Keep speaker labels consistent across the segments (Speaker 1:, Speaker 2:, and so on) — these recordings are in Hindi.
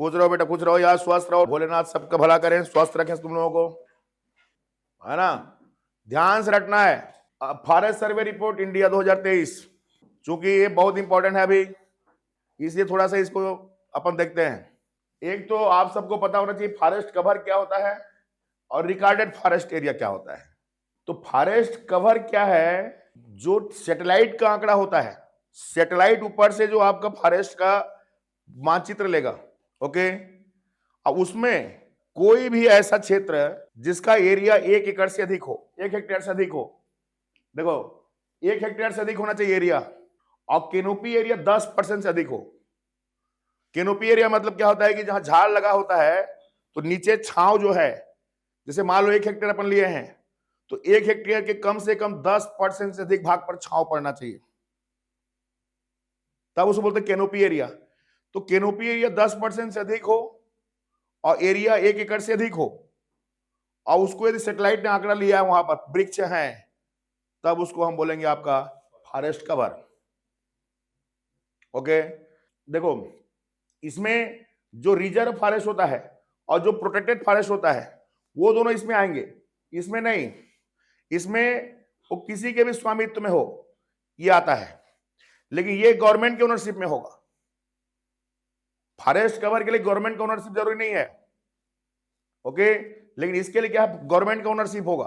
Speaker 1: खुश रहो बेटा, खुश रहो यार, स्वस्थ रहो, भोलेनाथ सबका भला करें, स्वस्थ रखें तुम लोगों को, है ना। ध्यान से रखना है। फॉरेस्ट सर्वे रिपोर्ट इंडिया 2023, चूंकि ये बहुत इंपॉर्टेंट है अभी, इसलिए थोड़ा सा इसको अपन देखते हैं। एक तो आप सबको पता होना चाहिए फॉरेस्ट कवर क्या होता है और रिकॉर्डेड फॉरेस्ट एरिया क्या होता है। तो फॉरेस्ट कवर क्या है, जो सैटेलाइट का आंकड़ा होता है, सैटेलाइट ऊपर से जो आपका फॉरेस्ट का मानचित्र लेगा, ओके। अब उसमें कोई भी ऐसा क्षेत्र जिसका एरिया 1 एकड़ से अधिक हो, 1 हेक्टेयर से अधिक हो, देखो 1 हेक्टेयर से अधिक होना चाहिए एरिया, और कैनोपी एरिया 10% से अधिक हो। कैनोपी एरिया मतलब क्या होता है कि जहां झाड़ लगा होता है तो नीचे छांव जो है, जैसे मान लो 1 हेक्टेयर अपन लिए हैं, तो 1 हेक्टेयर के कम से कम 10% से अधिक भाग पर छांव पड़ना चाहिए, तब उसको बोलते हैं कैनोपी एरिया। तो कैनोपी एरिया 10% से अधिक हो और एरिया 1 एकड़ से अधिक हो, और उसको यदि सैटेलाइट ने आंकड़ा लिया है, वहां पर वृक्ष हैं, तब उसको हम बोलेंगे आपका फॉरेस्ट कवर, ओके। देखो इसमें जो रिजर्व फॉरेस्ट होता है और जो प्रोटेक्टेड फॉरेस्ट होता है वो दोनों इसमें आएंगे, इसमें नहीं। इसमें वो किसी के भी स्वामित्व में हो ये आता है, लेकिन ये गवर्नमेंट के ओनरशिप में होगा। फॉरेस्ट कवर के लिए गवर्नमेंट का ओनरशिप जरूरी नहीं है, ओके, लेकिन इसके लिए क्या गवर्नमेंट का ओनरशिप होगा,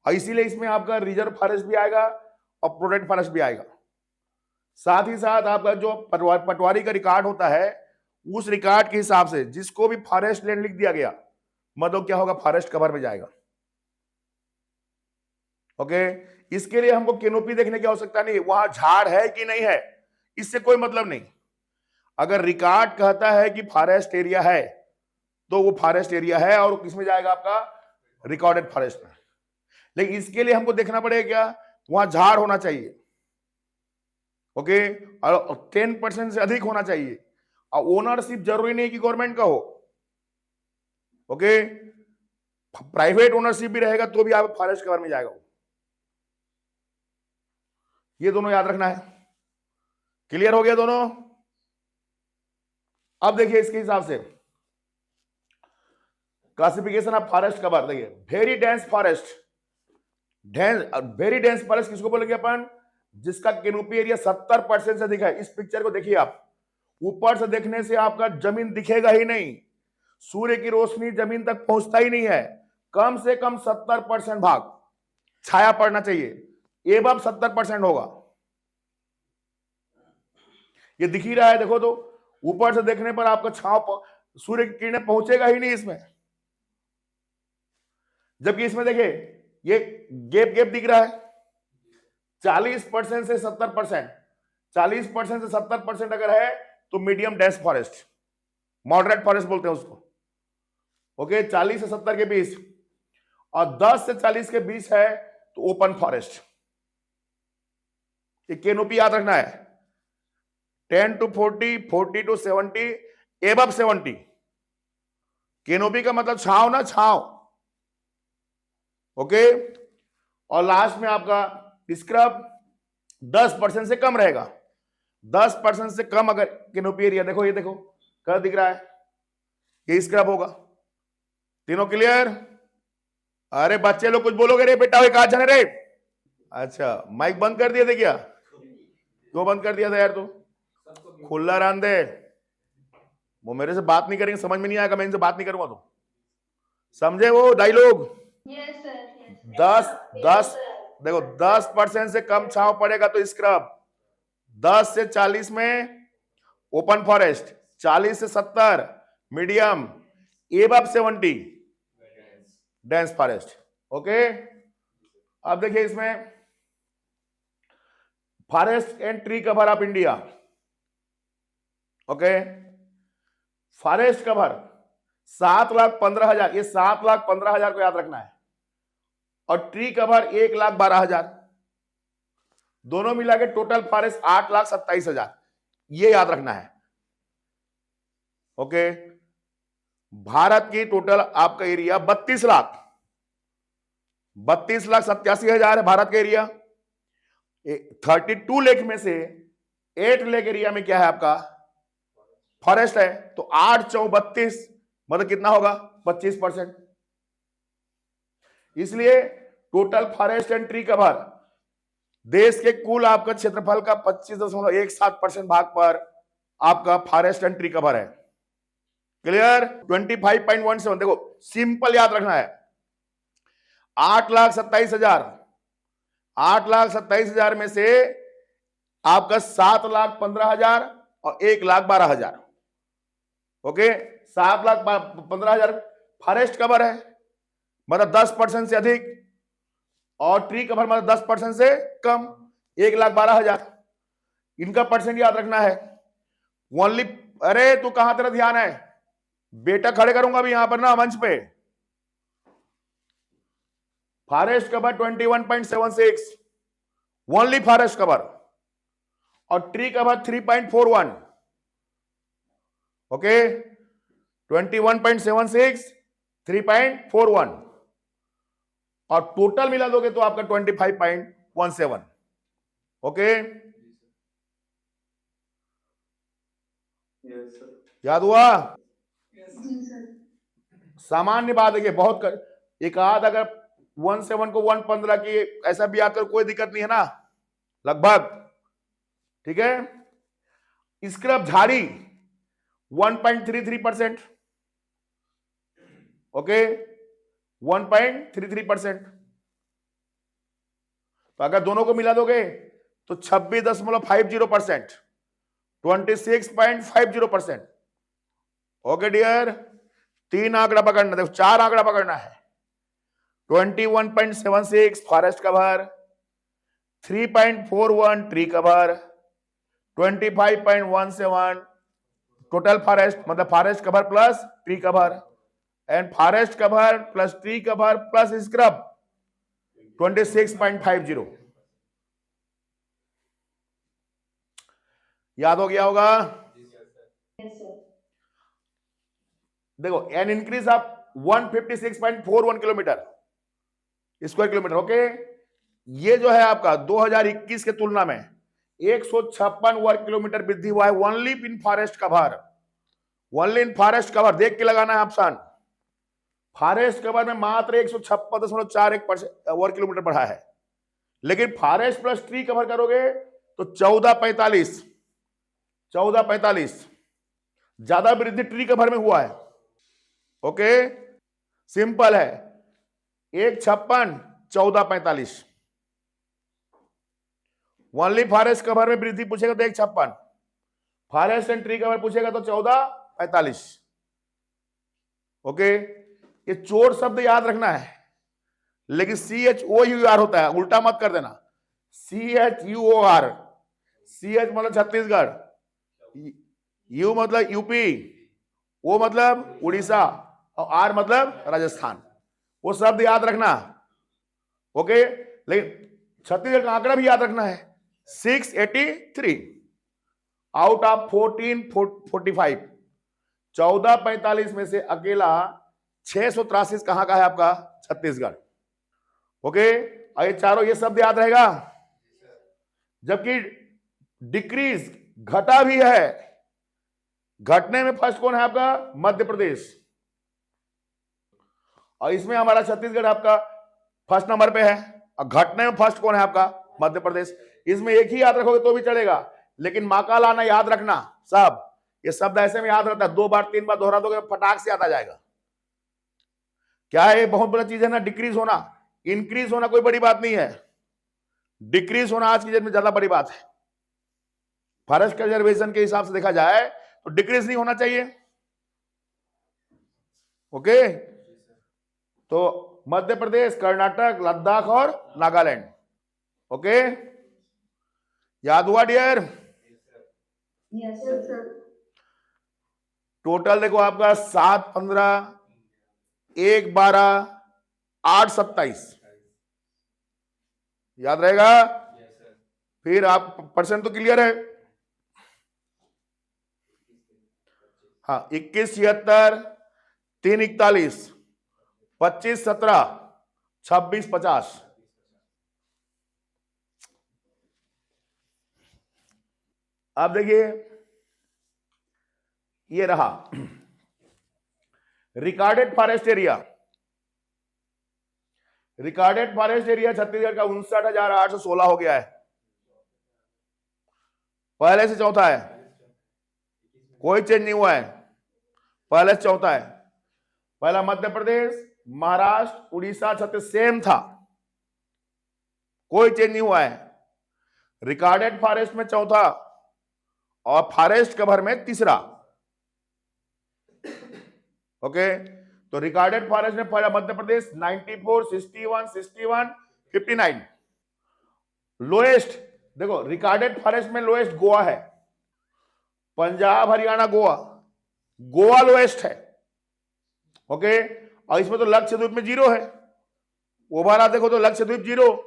Speaker 1: और इसीलिए इसमें आपका रिजर्व फॉरेस्ट भी आएगा और प्रोटेक्ट फॉरेस्ट भी आएगा। साथ ही साथ आपका जो पटवारी का रिकॉर्ड होता है, उस रिकॉर्ड के हिसाब से जिसको भी फॉरेस्ट लैंड लिख दिया गया, मतलब क्या होगा, फॉरेस्ट कवर में जाएगा, ओके। इसके लिए हमको कैनोपी देखने की आवश्यकता नहीं, वहां झाड़ है कि नहीं है इससे कोई मतलब नहीं। अगर रिकॉर्ड कहता है कि फॉरेस्ट एरिया है तो वो फॉरेस्ट एरिया है और किसमें जाएगा, आपका रिकॉर्डेड फॉरेस्ट में। लेकिन इसके लिए हमको देखना पड़ेगा क्या, वहां झाड़ होना चाहिए, ओके, और 10% से अधिक होना चाहिए, और ओनरशिप जरूरी नहीं कि गवर्नमेंट का हो, ओके। प्राइवेट ओनरशिप भी रहेगा तो भी आप फॉरेस्ट कवर में जाएगा। ये दोनों याद रखना है। क्लियर हो गया दोनों? अब देखिए इसके हिसाब से क्लासिफिकेशन ऑफ फॉरेस्ट कवर, देखिए very dense forest, very dense forest किसको बोलेंगे अपन, जिसका कैनोपी एरिया 70% से अधिक है। इस पिक्चर को देखिए आप, ऊपर से देखने से आपका जमीन दिखेगा ही नहीं, सूर्य की रोशनी जमीन तक पहुंचता ही नहीं है, कम से कम 70% भाग छाया पड़ना चाहिए, एबव 70% होगा। ये दिख ही रहा है, देखो तो ऊपर से देखने पर आपका छांव, सूर्य की किरणें पहुंचेगा ही नहीं इसमें, जबकि इसमें देखिए ये गैप गैप दिख रहा है, 40% से 70%, 40% से 70% अगर है तो medium dense forest, moderate forest बोलते हैं उसको, ओके। 40 से 70 के बीच, और 10 से 40 के बीच है तो ओपन फॉरेस्ट। ये कैनोपी याद रखना है, 10 to 40, 40 to 70, एबव 70। कैनोपी का मतलब छांव ना, छांव, ओके। और लास्ट में आपका स्क्रब 10% से कम रहेगा, 10% से कम अगर कैनोपी एरिया, देखो ये देखो क्या दिख रहा है, ये स्क्रब होगा। तीनों क्लियर? अरे बच्चे लोग कुछ बोलोगे रे बेटा, कहा जाने रे? अच्छा माइक बंद कर दिया था क्या? क्यों बंद कर दिया था यार? तू खुला रहने दे, वो मेरे से बात नहीं करेंगे, समझ में नहीं आएगा, मैं इनसे बात नहीं करूंगा, तो समझे वो डायलॉग? 10 देखो 10% से कम छांव पड़ेगा तो स्क्रब, 10 से 40 में ओपन फॉरेस्ट, 40 से 70 medium, above 70 dense forest, okay. अब देखिए इसमें forest and tree cover of India, okay. Forest cover 7,15,000, ये 7,15,000 को याद रखना है, और ट्री कवर 1,12,000, दोनों मिला के टोटल फॉरेस्ट 8,27,000, ये याद रखना है, ओके। भारत की टोटल आपका एरिया 32,87,000 है भारत का एरिया। 32 लाख में से 8 लाख एरिया में क्या है आपका फॉरेस्ट है, तो 8 × 4 = 32, मतलब कितना होगा 25%। इसलिए total forest and tree cover देश के कुल आपका क्षेत्रफल का 25.17% भाग पर आपका फॉरेस्ट एंड ट्री कवर है। क्लियर? 25.17, देखो सिंपल याद रखना है। 8,27,000 में से आपका 7,15,000 और 1,12,000, ओके, 7,15,000 फॉरेस्ट कवर है, मतलब 10% से अधिक, और ट्री कवर मतलब 10% से कम, 1,12,000। इनका परसेंट याद रखना है। ओनली, अरे तू कहां तेरा ध्यान है बेटा, खड़े करूंगा अभी यहां पर ना मंच पे। Forest cover 21.76, only forest cover, और ट्री कवर 3.41, ओके, 21.76, 3.41, और टोटल मिला दोगे तो आपका 25.17, ओके। याद हुआ? सामान्य बात है, बहुत एक आध अगर 17 को 115 की ऐसा भी याद कर, कोई दिक्कत नहीं है ना, लगभग, ठीक है। स्क्रब झाड़ी 1.33%, ओके, 1.33%। तो अगर दोनों को मिला दोगे तो 26.50%, 26.50%, ओके डियर। 3 आंकड़ा पकड़ना, देखो 4 आंकड़ा पकड़ना है। 21.76 forest cover, 3.41 tree cover, 25.17 total forest, मतलब forest cover plus tree cover, and forest cover plus tree cover plus scrub 26.50। याद हो गया होगा? देखो an increase of 156.41 kilometre square kilometre, okay. ये जो है आपका 2021 के तुलना में 156 वर्ग किलोमीटर वृद्धि हुआ है, only in forest cover, only in forest cover. देख के लगाना है ऑप्शन। फॉरेस्ट कवर में मात्र 156.41 वर्ग किलोमीटर बढ़ा है, लेकिन फॉरेस्ट प्लस ट्री कवर करोगे तो 1445 ज्यादा वृद्धि ट्री कवर में हुआ है, ओके। सिंपल है, 156 1445, ओनली फॉरेस्ट कवर में वृद्धि पूछेगा तो 156, फॉरेस्ट एंड ट्री कवर पूछेगा तो 1445, ओके। ये चोर शब्द याद रखना है, लेकिन CHOUR होता है, उल्टा मत कर देना। CHUOR, CH मतलब छत्तीसगढ़, U मतलब यूपी, O मतलब उड़ीसा, और R मतलब राजस्थान। वो शब्द याद रखना, ओके। लेकिन छत्तीसगढ़ का आंकड़ा भी याद रखना है, 683 आउट ऑफ 1445, 1445 में से अकेला 683 कहां का है आपका? छत्तीसगढ़, ओके। ये चारों ये शब्द याद रहेगा। जबकि डिक्रीज घटा भी है, घटने में फर्स्ट कौन है आपका? मध्य प्रदेश, और इसमें हमारा छत्तीसगढ़ आपका फर्स्ट नंबर पे है, और घटने में फर्स्ट कौन है आपका? मध्य प्रदेश। इसमें एक ही याद रखोगे तो भी चलेगा, लेकिन माका लाना याद रखना सब। ये शब्द ऐसे में याद रहता है, 2 बार 3 बार दोहरा दोगे फटाक से याद आ जाएगा। क्या है? बहुत बड़ा चीज है ना, डिक्रीज होना। इंक्रीज होना कोई बड़ी बात नहीं है, डिक्रीज होना आज की डेट में ज्यादा बड़ी बात है। फॉरेस्ट कंजर्वेशन के हिसाब से देखा जाए तो डिक्रीज नहीं होना चाहिए, ओके। तो मध्य प्रदेश, कर्नाटक, लद्दाख और नागालैंड, ओके। याद हुआ डियर?
Speaker 2: Yes sir.
Speaker 1: टोटल देखो आपका 7, 15, 1, 12, 8, 27 याद रहेगा। फिर आप परसेंट तो क्लियर है। हाँ, 21, 76, 3, 41, 25, 17, 26, 50। अब देखिए ये रहा recorded forest area. Recorded forest area Chhattisgarh का 59,816 हो गया है, पहले से चौथा है, कोई चेंज नहीं हुआ है, पहले से चौथा है। पहला मध्य प्रदेश, महाराष्ट्र, उड़ीसा, छत्तीसगढ़ सेम था, कोई चेंज नहीं हुआ है। रिकॉर्डेड फॉरेस्ट में चौथा और फॉरेस्ट कवर में तीसरा। ओके, तो रिकॉर्डेड फॉरेस्ट में पहला मध्य प्रदेश 94, 61, 61, 59। लोएस्ट देखो, रिकॉर्डेड फॉरेस्ट में लोएस्ट गोवा है, पंजाब, हरियाणा, गोवा, गोवा लोएस्ट है। ओके, और इसमें तो लक्षद्वीप में 0 है, ओवरऑल देखो तो लक्षद्वीप 0,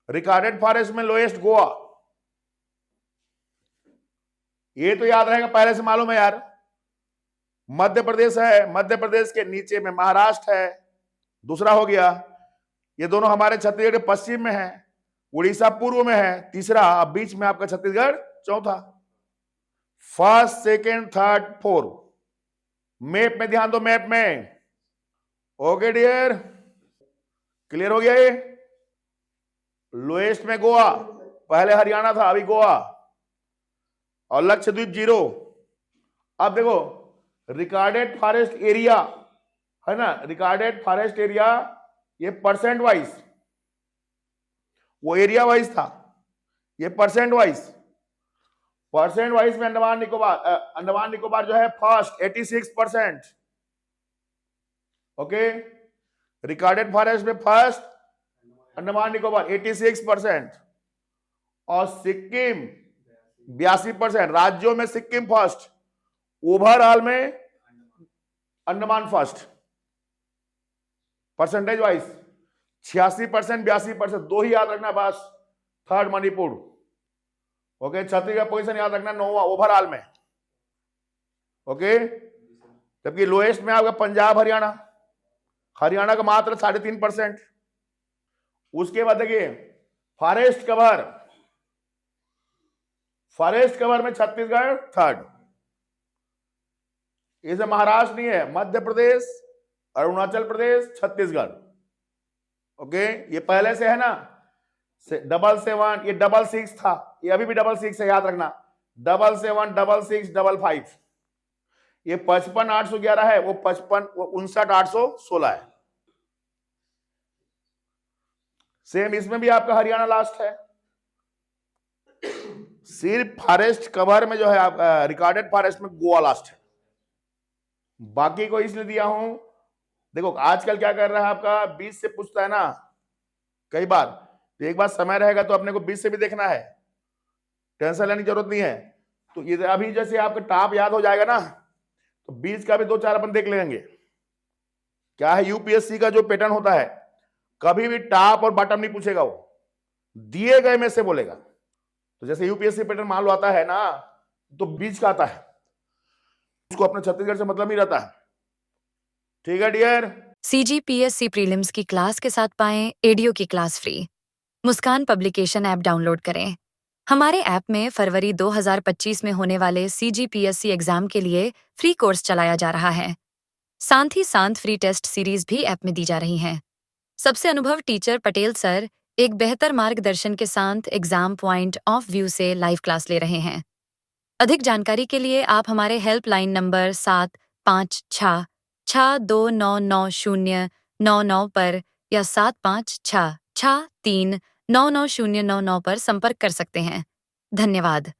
Speaker 1: रिकॉर्डेड फॉरेस्ट में लोएस्ट गोवा। ये तो याद रहेगा, पहले से मालूम है यार। मध्य प्रदेश है, मध्य प्रदेश के नीचे में महाराष्ट्र है, दूसरा हो गया। ये दोनों हमारे छत्तीसगढ़ के पश्चिम में है, उड़ीसा पूर्व में है, तीसरा। अब बीच में आपका छत्तीसगढ़ चौथा। First, second, third, fourth. Map में ध्यान दो, मैप में। ओके डियर, क्लियर हो गया ये? लोएस्ट में गोवा, पहले हरियाणा था, अभी गोवा, और लक्षद्वीप 0। अब देखो रिकॉर्डेड फॉरेस्ट एरिया है ना, रिकॉर्डेड फॉरेस्ट एरिया ये परसेंट वाइज, वो एरिया वाइज था, ये परसेंट वाइज। परसेंट वाइज में अंडमान निकोबार जो है फर्स्ट 86%। ओके, रिकॉर्डेड फॉरेस्ट में फर्स्ट अंडमान निकोबार 86%, और सिक्किम 82%। राज्यों में सिक्किम फर्स्ट, ओवरऑल में अंडमान फर्स्ट। परसेंटेज वाइज 86%, 82%, 2 ही याद रखना बस। Third Manipur. Okay, Chhattisgarh position याद रखना 9वां ओवरऑल में। ओके, जबकि लोएस्ट में आपका पंजाब, हरियाणा, हरियाणा का मात्र 3.5%। उसके बाद देखिए फॉरेस्ट कवर, फॉरेस्ट कवर में छत्तीसगढ़ थर्ड। इसे महाराष्ट्र नहीं है, मध्य प्रदेश, अरुणाचल प्रदेश, छत्तीसगढ़। ओके, ये पहले से है ना 777, ये 66 था, ये अभी भी 66 है, याद रखना। 77, 66, 55। ये 55,811 है, वो 59,816 है। सेम इसमें भी आपका हरियाणा लास्ट है। सिर्फ फॉरेस्ट कवर में जो है आप रिकॉर्डेड फॉरेस्ट में गोवा लास्ट है। बाकी को इसलिए दिया हूं, देखो आजकल क्या कर रहा है आपका, 20 से पूछता है ना कई बार, तो एक बार समय रहेगा तो अपने को 20 से भी देखना है, टेंशन लेने की जरूरत नहीं है। तो ये अभी जैसे आपका टॉप याद हो जाएगा ना, तो 20 का भी 2-4 अपन देख लेंगे। क्या है, यूपीएससी का जो पैटर्न होता है, कभी भी टॉप और बॉटम नहीं पूछेगा, वो दिए गए में से बोलेगा। तो जैसे यूपीएससी पैटर्न मान लो आता है ना, तो 20 का आता है, उसको अपने छत्तीसगढ़ से मतलब नहीं रहता है। ठीक है डियर?
Speaker 3: CGPSC प्रीलिम्स की क्लास के साथ पाएं एडियो की क्लास फ्री। मुस्कान पब्लिकेशन ऐप डाउनलोड करें। हमारे ऐप में फरवरी 2025 में होने वाले CGPSC एग्जाम के लिए फ्री कोर्स चलाया जा रहा है। साथ ही साथ फ्री टेस्ट सीरीज भी ऐप में दी जा रही हैं। सबसे अनुभव टीचर पटेल सर एक बेहतर मार्गदर्शन के साथ एग्जाम पॉइंट ऑफ व्यू से लाइव क्लास ले रहे हैं। अधिक जानकारी के लिए आप हमारे हेल्पलाइन नंबर 7566299099 पर या 7566639999 पर संपर्क कर सकते हैं। धन्यवाद।